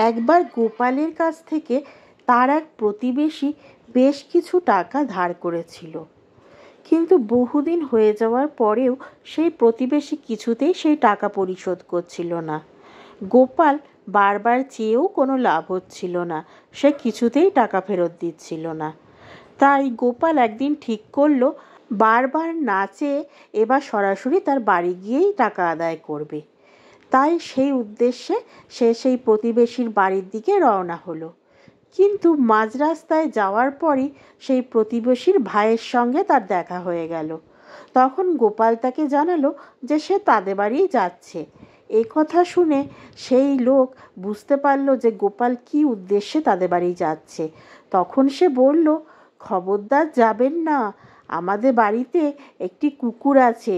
একবার গোপালের কাছ থেকে তার এক প্রতিবেশী বেশ কিছু টাকা ধার করেছিল, কিন্তু বহুদিন হয়ে যাওয়ার পরেও সেই প্রতিবেশী কিছুতেই সেই টাকা পরিশোধ করছিল না। গোপাল বারবার চেয়েও কোনো লাভ হচ্ছিল না, সে কিছুতেই টাকা ফেরত দিচ্ছিল না। তাই গোপাল একদিন ঠিক করলো বারবার না চেয়ে এবার সরাসরি তার বাড়ি গিয়েই টাকা আদায় করবে। তাই সেই উদ্দেশ্যে সে সেই প্রতিবেশীর বাড়ির দিকে রওনা হলো। কিন্তু মাঝ রাস্তায় যাওয়ার পরই সেই প্রতিবেশীর ভাইয়ের সঙ্গে তার দেখা হয়ে গেল। তখন গোপাল তাকে জানালো যে সে তাদের বাড়িই যাচ্ছে। এই কথা শুনে সেই লোক বুঝতে পারলো যে গোপাল কী উদ্দেশ্যে তাদের বাড়ি যাচ্ছে। তখন সে বলল, খবরদার যাবেন না, আমাদের বাড়িতে একটি কুকুর আছে,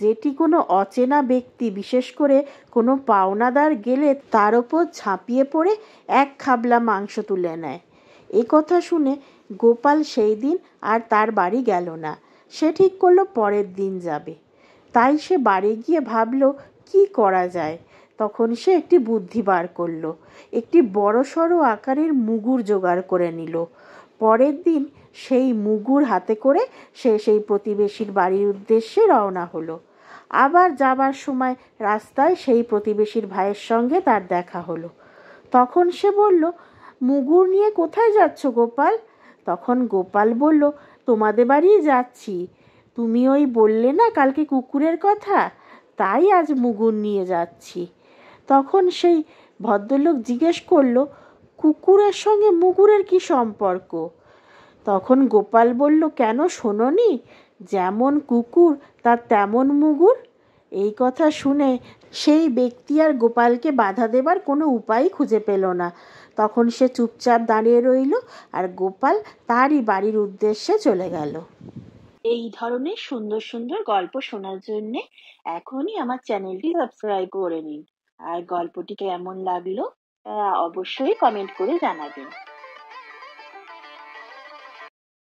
যেটি কোনো অচেনা ব্যক্তি, বিশেষ করে কোনো পাওনাদার গেলে তার ওপর ঝাঁপিয়ে পড়ে এক খাবলা মাংস তুলে নেয়। এ কথা শুনে গোপাল সেই দিন আর তার বাড়ি গেল না। সে ঠিক করলো পরের দিন যাবে। তাই সে বাড়ি গিয়ে ভাবলো কি করা যায়। তখন সে একটি বুদ্ধি বার করলো, একটি বড়সড় আকারের মুগুর জোগাড় করে নিল। পরের দিন সেই মুগুর হাতে করে সে সেই প্রতিবেশীর বাড়ির উদ্দেশ্যে রওনা হলো। আবার যাবার সময় রাস্তায় সেই প্রতিবেশীর ভাইয়ের সঙ্গে তার দেখা হলো। তখন সে বলল, মুগুর নিয়ে কোথায় যাচ্ছ গোপাল? তখন গোপাল বলল, তোমাদের বাড়ি যাচ্ছি। তুমি ওই বললে না কালকে কুকুরের কথা, তাই আজ মুগুর নিয়ে যাচ্ছি। তখন সেই ভদ্রলোক জিজ্ঞেস করলো, কুকুরের সঙ্গে মুগুরের কি সম্পর্ক? তখন গোপাল বলল, কেন শোনোনি, যেমন কুকুর তার তেমন মুগুর। এই কথা শুনে সেই ব্যক্তি আর গোপালকে বাধা দেবার কোনো উপায় খুঁজে পেল না। তখন সে চুপচাপ দাঁড়িয়ে রইল আর গোপাল তারই বাড়ির উদ্দেশ্যে চলে গেল। এই ধরনের সুন্দর সুন্দর গল্প শোনার জন্য এখনই আমার চ্যানেলটি সাবস্ক্রাইব করে নিন। আর গল্পটি কেমন লাগলো অবশ্যই কমেন্ট করে জানাবেন।